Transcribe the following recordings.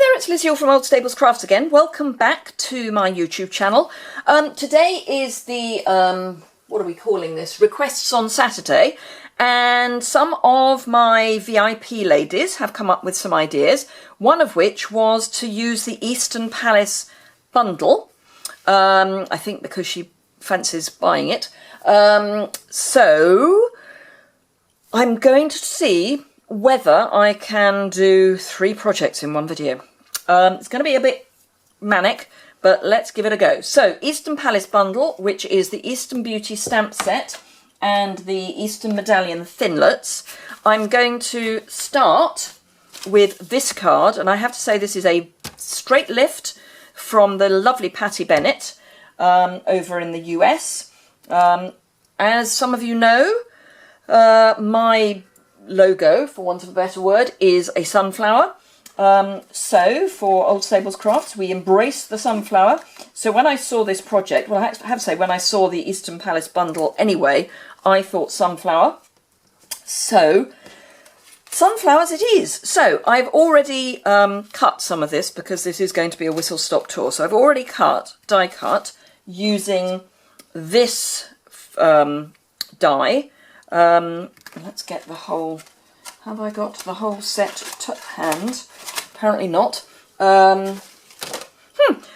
there, it's Liz Yuille from Old Stables Crafts again. Welcome back to my YouTube channel. Today is the, what are we calling this? Requests on Saturday. And some of my VIP ladies have come up with some ideas. One of which was to use the Eastern Palace bundle. I think because she fancies buying it. So I'm going to see whether I can do 3 projects in one video. It's going to be a bit manic, but let's give it a go. So, Eastern Palace bundle, which is the Eastern Beauty stamp set and the Eastern Medallion thinlets. I'm going to start with this card, and I have to say this is a straight lift from the lovely Patty Bennett over in the US. As some of you know, my logo, for want of a better word, is a sunflower. So for Old Stables Crafts, we embrace the sunflower. So when I saw this project, well, I have to say, when I saw the Eastern Palace bundle anyway, I thought sunflower. So sunflowers it is. So I've already cut some of this because this is going to be a whistle stop tour. So I've already die cut using this die. Let's get the whole, have I got the whole set to hand? Apparently not.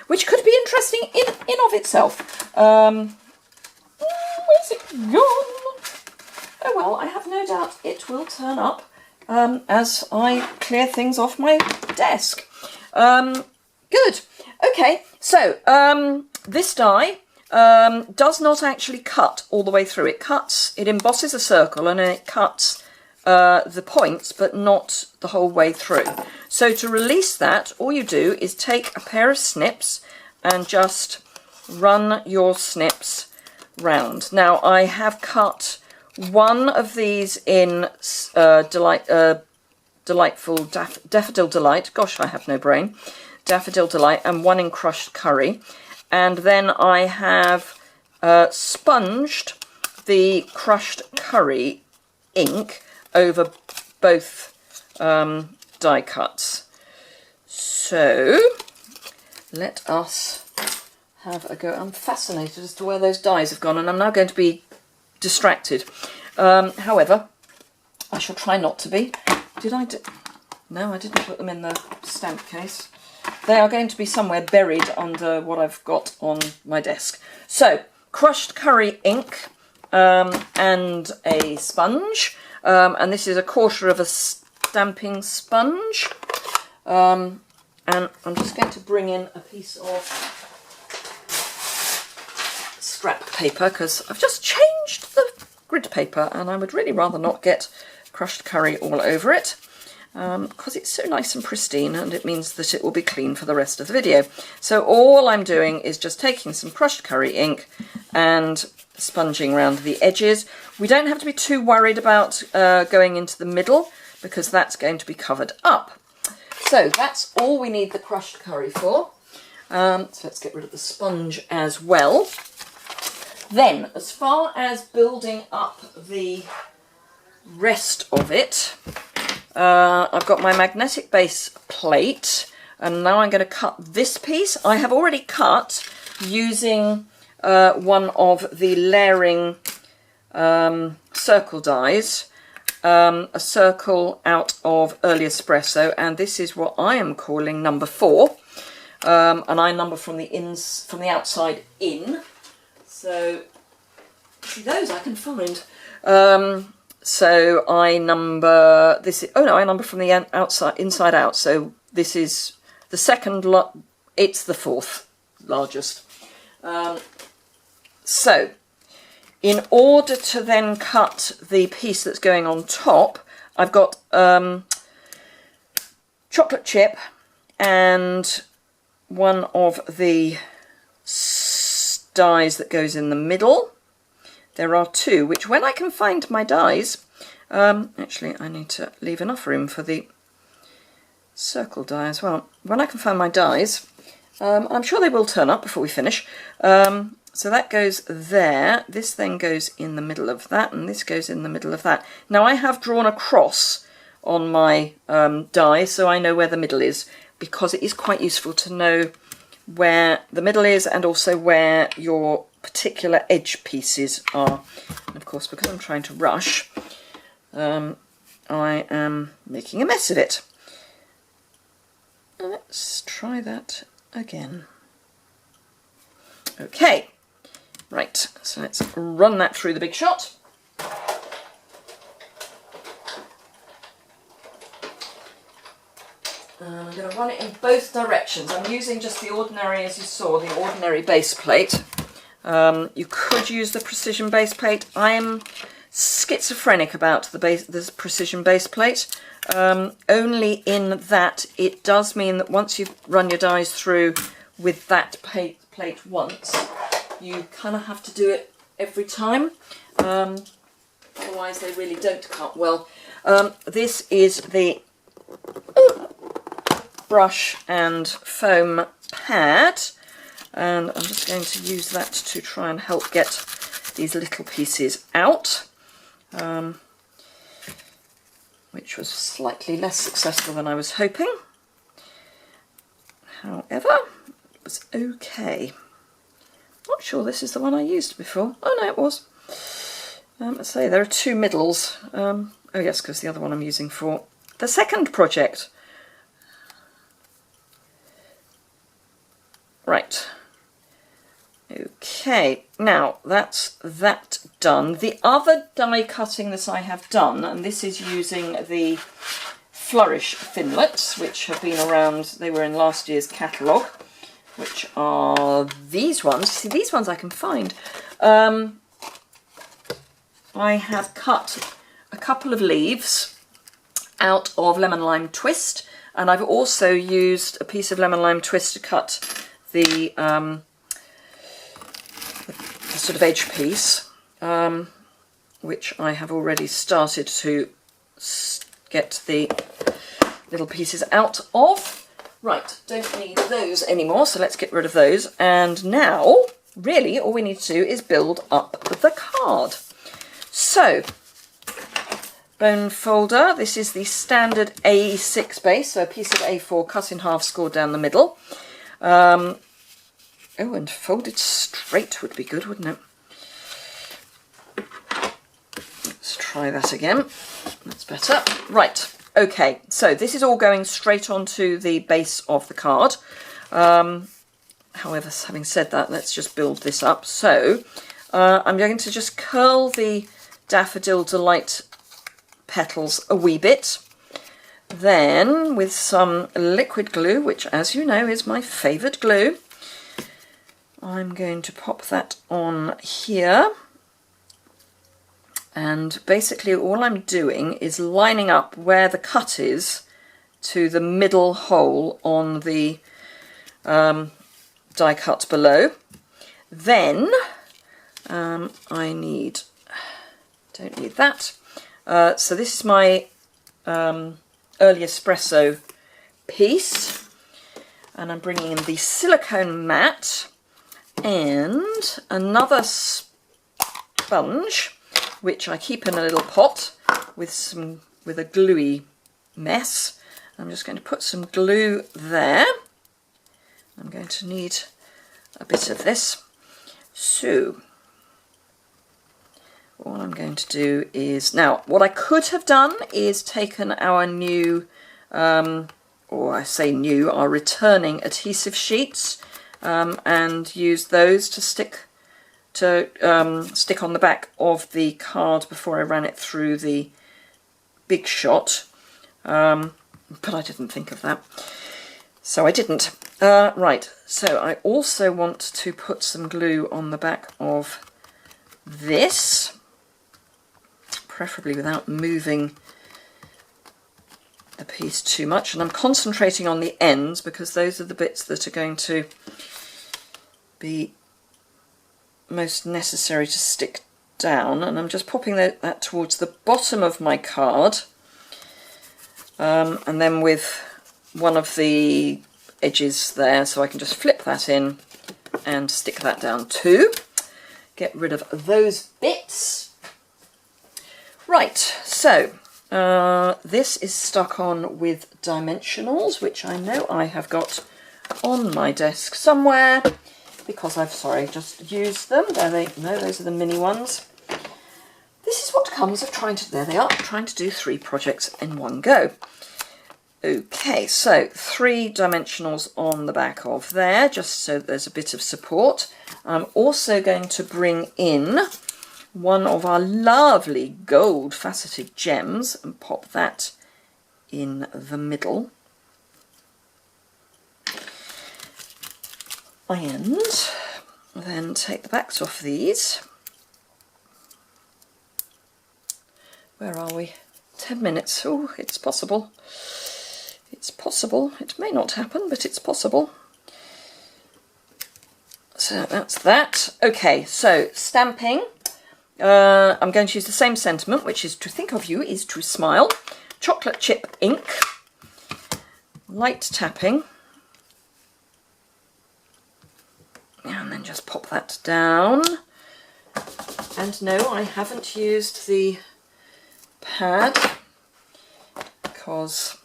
Which could be interesting in of itself. Where's it gone? Oh well, I have no doubt it will turn up as I clear things off my desk. Good. Okay, so this die does not actually cut all the way through. It embosses a circle and it cuts the points, but not the whole way through. So to release that, all you do is take a pair of snips and just run your snips round. Now I have cut one of these in Daffodil Delight. Gosh, I have no brain. Daffodil Delight, and one in Crushed Curry. And then I have sponged the Crushed Curry ink over both die cuts. So let us have a go. I'm fascinated as to where those dies have gone, and I'm now going to be distracted. However, I shall try not to be. Did I do? No, I didn't put them in the stamp case. They are going to be somewhere buried under what I've got on my desk. So, Crushed Curry ink and a sponge. And this is 1/4 of a stamping sponge. And I'm just going to bring in a piece of scrap paper because I've just changed the grid paper and I would really rather not get crushed curry all over it. Because it's so nice and pristine, and it means that it will be clean for the rest of the video. So all I'm doing is just taking some crushed curry ink and sponging around the edges. We don't have to be too worried about going into the middle because that's going to be covered up. So that's all we need the crushed curry for. So let's get rid of the sponge as well. Then, as far as building up the rest of it, I've got my magnetic base plate, and now I'm going to cut this piece. I have already cut using one of the layering circle dies, a circle out of Early Espresso, and this is what I am calling number 4, and I number from the outside in. So see, those I can find. So I number this. Oh no, I number from the inside out. So this is the second lot. It's the 4th largest. So in order to then cut the piece that's going on top, I've got chocolate chip and one of the dies that goes in the middle. There are 2, which when I can find my dies, actually I need to leave enough room for the circle die as well. When I can find my dies, I'm sure they will turn up before we finish. So that goes there, this then goes in the middle of that, and this goes in the middle of that. Now I have drawn a cross on my die, so I know where the middle is, because it is quite useful to know where the middle is and also where your particular edge pieces are. And of course, because I'm trying to rush, I am making a mess of it. Let's try that again. Okay, right, so let's run that through the Big Shot. I'm going to run it in both directions. I'm using just the ordinary, as you saw, the ordinary base plate. You could use the precision base plate. I'm schizophrenic about the precision base plate, only in that it does mean that once you've run your dies through with that plate once, you kind of have to do it every time. Otherwise they really don't cut well. This is the brush and foam pad, and I'm just going to use that to try and help get these little pieces out, which was slightly less successful than I was hoping. However, it was okay. Not sure this is the one I used before. Oh no, it was. Let's say there are two middles. Oh yes, because the other one I'm using for the second project. Right. Okay, now that's that done. The other die cutting that I have done, and this is using the Flourish Finlets, which have been around, they were in last year's catalogue, which are these ones. See, these ones I can find. I have cut a couple of leaves out of Lemon Lime Twist, and I've also used a piece of Lemon Lime Twist to cut the sort of edge piece, which I have already started to get the little pieces out of. Right, don't need those anymore, so let's get rid of those. And now, really, all we need to do is build up the card. So, bone folder, this is the standard A6 base, so a piece of A4 cut in half, scored down the middle. Oh, and folded straight would be good, wouldn't it? Let's try that again. That's better. Right, okay, so this is all going straight onto the base of the card. However, having said that, let's just build this up. So, I'm going to just curl the Daffodil Delight petals a wee bit. Then, with some liquid glue, which, as you know, is my favourite glue, I'm going to pop that on here. And basically all I'm doing is lining up where the cut is to the middle hole on the die cut below. Then don't need that. So this is my early espresso piece, and I'm bringing in the silicone mat and another sponge, which I keep in a little pot with a gluey mess. I'm just going to put some glue there. I'm going to need a bit of this. So all I'm going to do is, now what I could have done is taken our new, or I say new, our returning adhesive sheets, and used those to stick on the back of the card before I ran it through the Big Shot, but I didn't think of that, so I didn't. Right, so I also want to put some glue on the back of this, preferably without moving the piece too much, and I'm concentrating on the ends because those are the bits that are going to be most necessary to stick down, and I'm just popping that towards the bottom of my card, and then with one of the edges there, so I can just flip that in and stick that down too. Get rid of those bits. Right, so This is stuck on with dimensionals, which I know I have got on my desk somewhere because I've, just used them. There they, no, those are the mini ones. This is what comes of trying to, there they are, trying to do 3 projects in one go. Okay, so 3 dimensionals on the back of there, just so that there's a bit of support. I'm also going to bring in one of our lovely gold faceted gems and pop that in the middle. And then take the backs off these. Where are we? 10 minutes. Oh, it's possible. It's possible. It may not happen, but it's possible. So that's that. Okay, so stamping. I'm going to use the same sentiment, which is to think of you is to smile. Chocolate chip ink. Light tapping. And then just pop that down. And no, I haven't used the pad because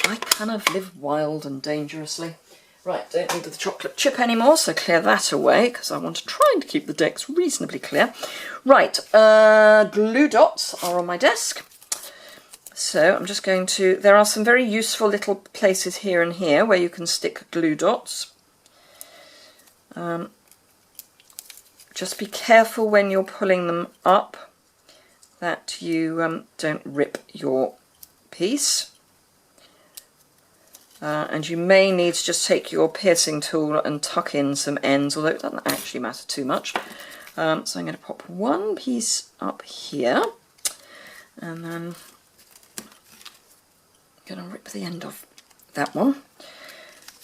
I kind of live wild and dangerously. Right, don't need the chocolate chip anymore, so clear that away because I want to try and keep the decks reasonably clear. Right, glue dots are on my desk. So I'm just going to, there are some very useful little places here and here where you can stick glue dots. Just be careful when you're pulling them up that you don't rip your piece. And you may need to just take your piercing tool and tuck in some ends, although it doesn't actually matter too much. So I'm going to pop one piece up here, and then I'm going to rip the end of that one,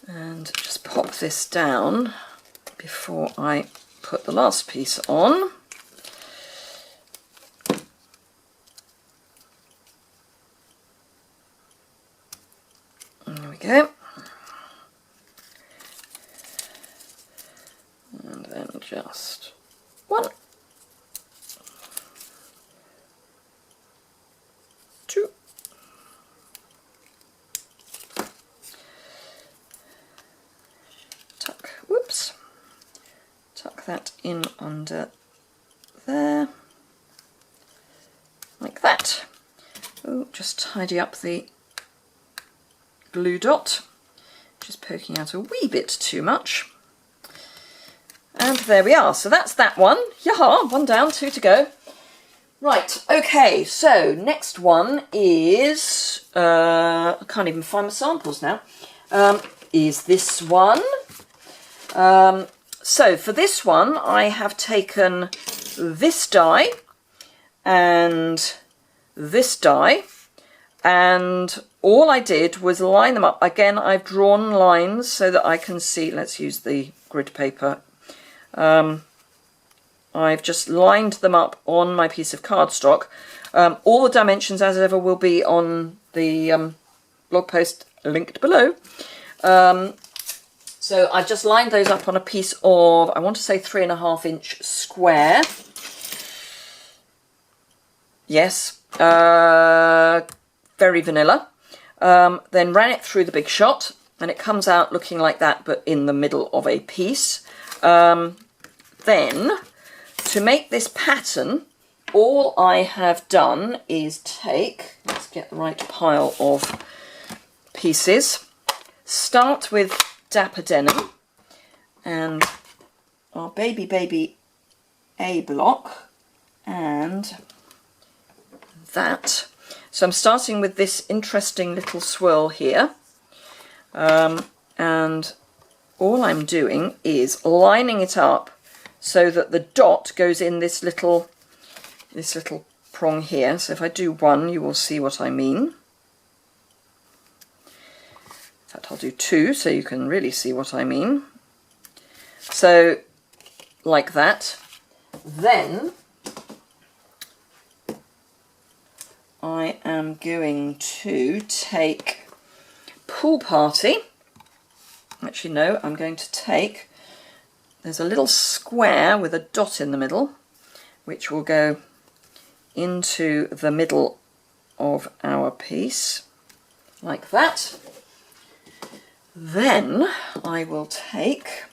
and just pop this down before I put the last piece on. There we go. And then just one, two, tuck, whoops, tuck that in under there, like that. Oh, just tidy up the glue dot, which is poking out a wee bit too much. And there we are. So that's that one. Yaha, 1 down, 2 to go. Right, okay, so next one is, I can't even find my samples now, is this one. So for this one, I have taken this die and this die, and all I did was line them up. Again, I've drawn lines so that I can see. Let's use the grid paper. I've just lined them up on my piece of cardstock. All the dimensions, as ever, will be on the blog post linked below. So I've just lined those up on a piece of, I want to say 3.5 inch square. Yes, very vanilla. Then ran it through the Big Shot, and it comes out looking like that, but in the middle of a piece. Then, to make this pattern, all I have done is take, let's get the right pile of pieces, start with Dapper Denim and our baby A block and that. So I'm starting with this interesting little swirl here, and all I'm doing is lining it up so that the dot goes in this little prong here. So if I do one, you will see what I mean. In fact, I'll do 2 so you can really see what I mean. So like that. Then I am going to take Pool Party. Actually, no, I'm going to take, there's a little square with a dot in the middle, which will go into the middle of our piece, like that. Then I will take,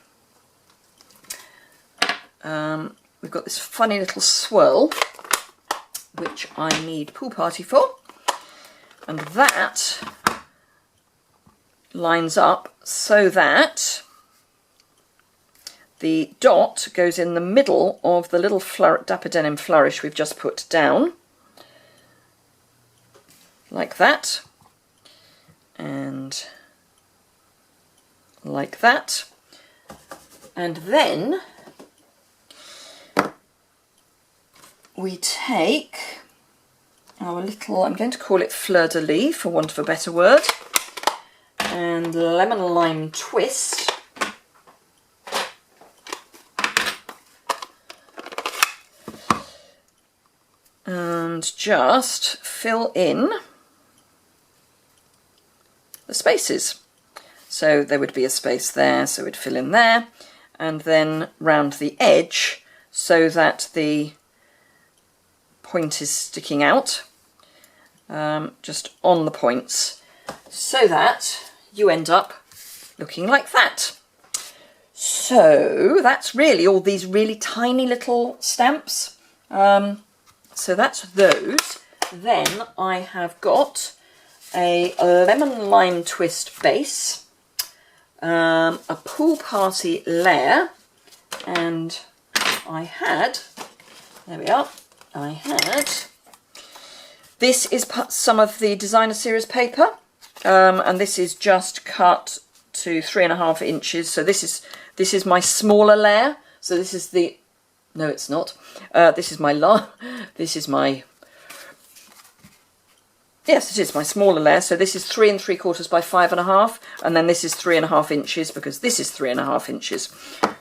we've got this funny little swirl, which I need Pool Party for, and that lines up so that the dot goes in the middle of the little Dapper Denim flourish we've just put down, like that, and like that. And then we take our little, I'm going to call it fleur-de-lis for want of a better word, and lemon lime twist. And just fill in the spaces. So there would be a space there, so we'd fill in there, and then round the edge so that the point is sticking out, just on the points, so that you end up looking like that. So that's really all these really tiny little stamps. So that's those. Then I have got a lemon lime twist base, a Pool Party layer, and I had, there we are, I had, this is some of the designer series paper, and this is just cut to 3.5 inches. So this is my smaller layer. So this is the, no it's not, this is my yes, it is my smaller layer. So this is 3 3/4 by 5.5, and then this is 3.5 inches because this is 3.5 inches.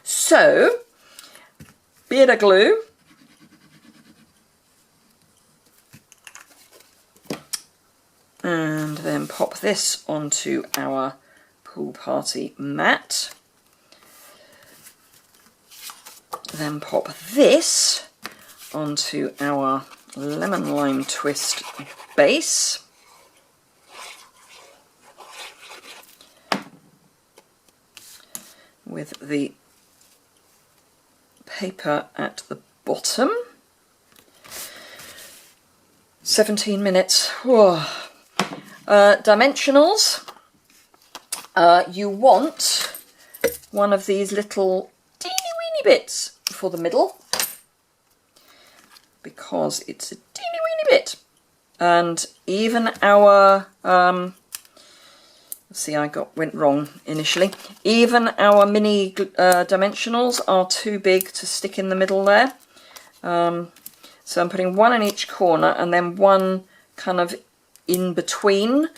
So, bit of glue, and then pop this onto our Pool Party mat. Then pop this onto our lemon lime twist base. With the paper at the bottom. 17 minutes. Whoa. Dimensionals. You want one of these little teeny weeny bits for the middle, because it's a teeny weeny bit. And even our, let's see, went wrong initially. Even our mini dimensionals are too big to stick in the middle there. So I'm putting one in each corner and then one kind of in between,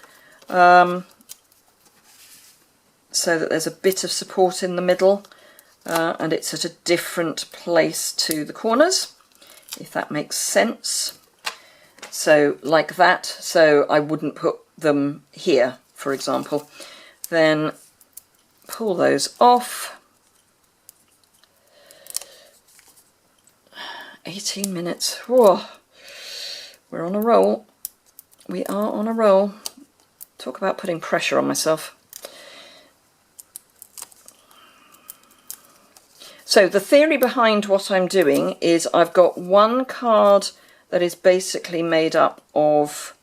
so that there's a bit of support in the middle, and it's at a different place to the corners, if that makes sense. So like that, so I wouldn't put them here, for example. Then pull those off. 18 minutes. Whoa. We're on a roll. We are on a roll. Talk about putting pressure on myself. So the theory behind what I'm doing is I've got one card that is basically made up of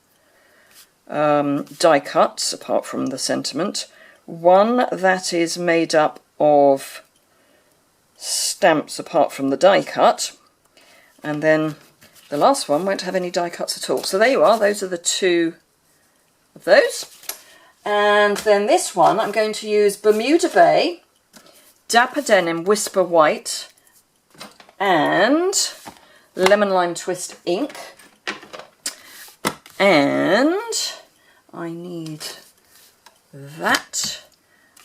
die cuts, apart from the sentiment. One that is made up of stamps, apart from the die cut. And then the last one won't have any die cuts at all. So there you are, those are the two of those. And then this one, I'm going to use Bermuda Bay, Dapper Denim Whisper White, and Lemon Lime Twist ink. And I need that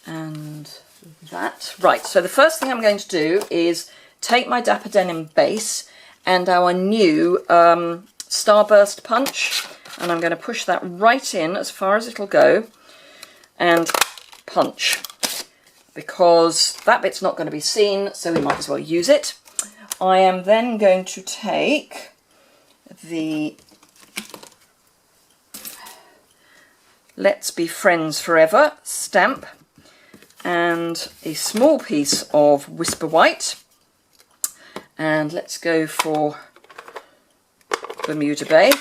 and that. Right, so the first thing I'm going to do is take my Dapper Denim base and our new Starburst punch, and I'm going to push that right in as far as it'll go and punch, because that bit's not going to be seen, so we might as well use it. I am then going to take the Let's Be Friends Forever stamp and a small piece of Whisper White. And let's go for Bermuda Bay.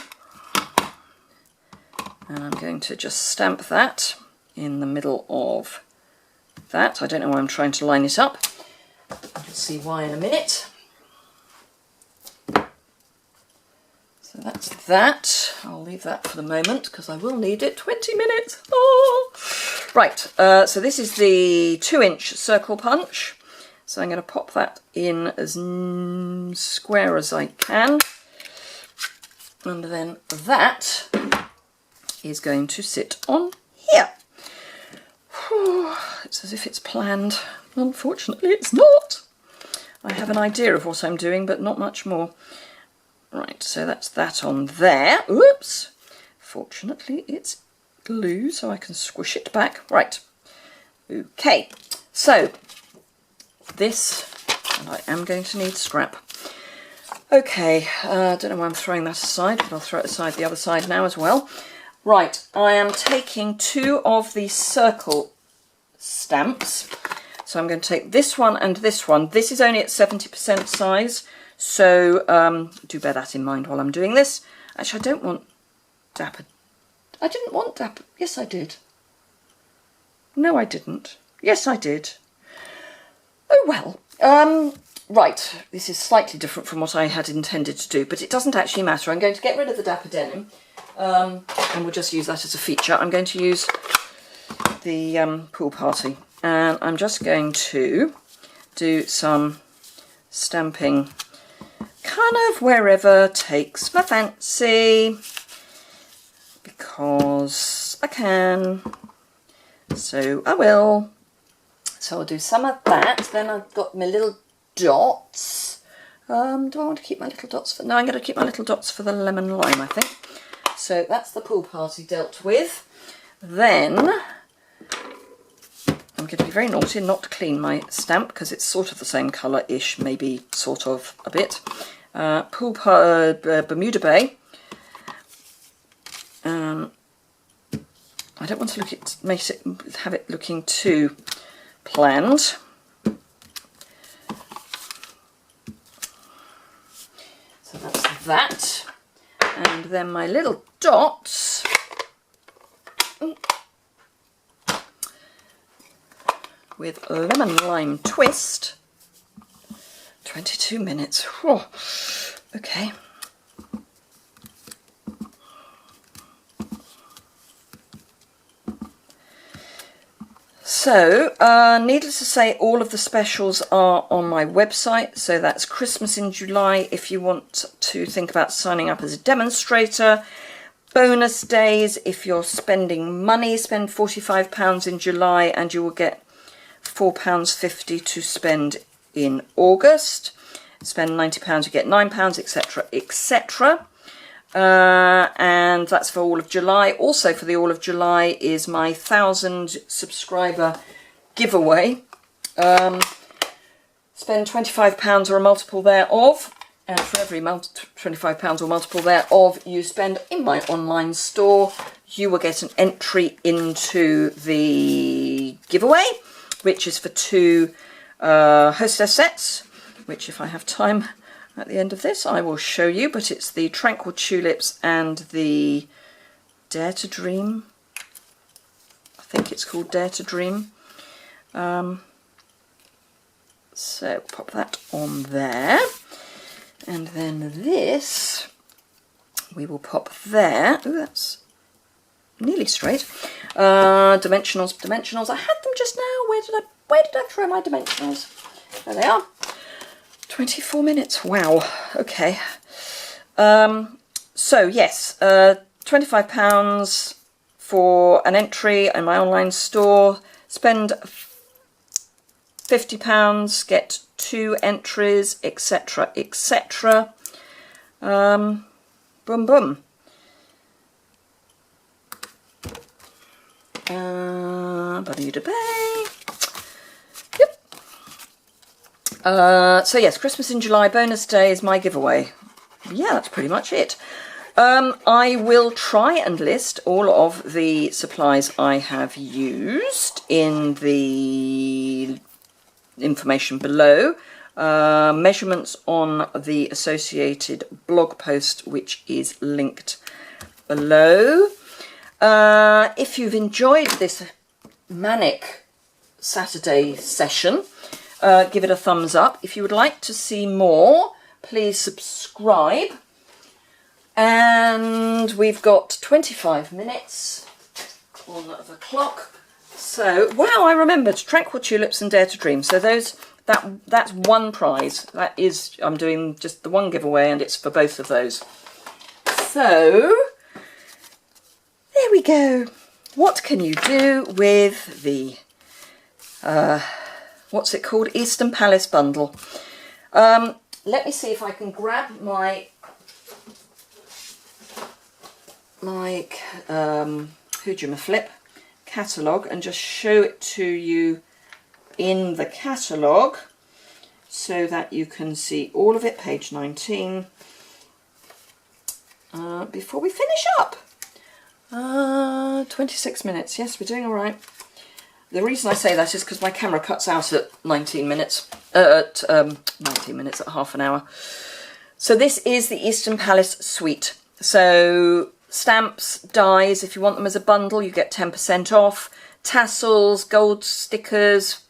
And I'm going to just stamp that in the middle of that. I don't know why I'm trying to line it up. You'll see why in a minute. So that's that. I'll leave that for the moment because I will need it. 20 minutes. Oh. Right, so this is the 2-inch circle punch. So I'm going to pop that in as square as I can. And then that is going to sit on here. Whew, it's as if it's planned. Unfortunately, it's not. I have an idea of what I'm doing, but not much more. Right, so that's that on there. Oops. Fortunately, it's glue, so I can squish it back. Right. Okay. So, this, and I am going to need scrap. Okay, I don't know why I'm throwing that aside, but I'll throw it aside the other side now as well. Right, I am taking 2 of the circle stamps. So I'm going to take this one and this one. This is only at 70% size. So do bear that in mind while I'm doing this. Actually, I don't want Dapper. I didn't want Dapper. Yes, I did. No, I didn't. Yes, I did. Oh, well. Right, this is slightly different from what I had intended to do, but it doesn't actually matter. I'm going to get rid of the Dapper Denim, and we'll just use that as a feature. I'm going to use the Pool Party, and I'm just going to do some stamping kind of wherever takes my fancy, because I can, so I will. So I'll do some of that. Then I've got my little dots. Do I want to keep my little dots for, no, I'm going to keep my little dots for the lemon lime, I think. So that's the Pool Party dealt with. Then I'm going to be very naughty and not clean my stamp because it's sort of the same colour-ish, maybe sort of a bit. Bermuda Bay. I don't want to have it looking too planned. So that's that. And then my little dots. With lemon lime twist. 22 minutes. Whew. Okay. So, needless to say, all of the specials are on my website. So that's Christmas in July if you want to think about signing up as a demonstrator. Bonus days if you're spending money, spend £45 in July and you will get £4.50 to spend in August. Spend £90, you get £9, etc, etc. And that's for all of July. Also for the all of July is my 1,000 subscriber giveaway. Spend £25 or a multiple thereof, and for every £25 or multiple thereof you spend in my online store, you will get an entry into the giveaway, which is for 2 Hostess sets, which if I have time at the end of this I will show you, but it's the Tranquil Tulips and the Dare to Dream. I think it's called Dare to Dream. So pop that on there, and then this we will pop there. Oh, that's nearly straight. Dimensionals. I had them just now. Where did I throw my dimensionals? There they are. 24 minutes. Wow. Okay. So yes, £25 for an entry in my online store. Spend £50, get 2 entries, etc, etc. Boom boom. Bermuda Bay. Yep. So yes, Christmas in July, bonus day is my giveaway. Yeah, that's pretty much it. I will try and list all of the supplies I have used in the information below. Measurements on the associated blog post, which is linked below. If you've enjoyed this manic Saturday session, give it a thumbs up. If you would like to see more, please subscribe. And we've got 25 minutes on the clock. So, wow, I remembered Tranquil Tulips and Dare to Dream. So that's one prize. That is, I'm doing just the one giveaway, and it's for both of those. So, there we go. What can you do with the, what's it called? Eastern Palace bundle. Let me see if I can grab my Flip catalogue and just show it to you in the catalogue so that you can see all of it, page 19, before we finish up. 26 minutes, yes, we're doing all right. The reason I say that is because my camera cuts out at 19 minutes, at half an hour. So this is the Eastern Palace suite. So stamps, dies, if you want them as a bundle, you get 10% off. Tassels, gold stickers,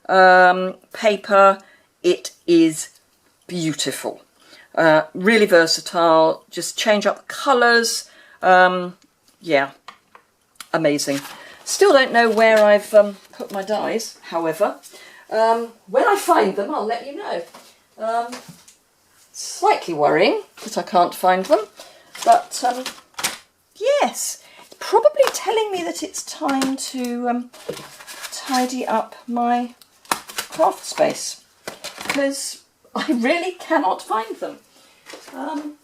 paper. It is beautiful. Really versatile. Just change up the colours. Yeah, amazing. Still don't know where I've put my dies, however. When I find them, I'll let you know. Slightly worrying that I can't find them, but yes, it's probably telling me that it's time to tidy up my craft space, because I really cannot find them. Oh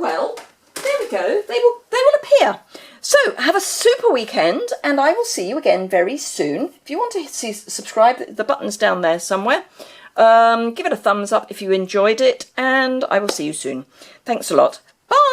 well, there we go. They will appear. So have a super weekend, and I will see you again very soon. If you want to subscribe, the button's down there somewhere. Give it a thumbs up if you enjoyed it, and I will see you soon. Thanks a lot. Bye.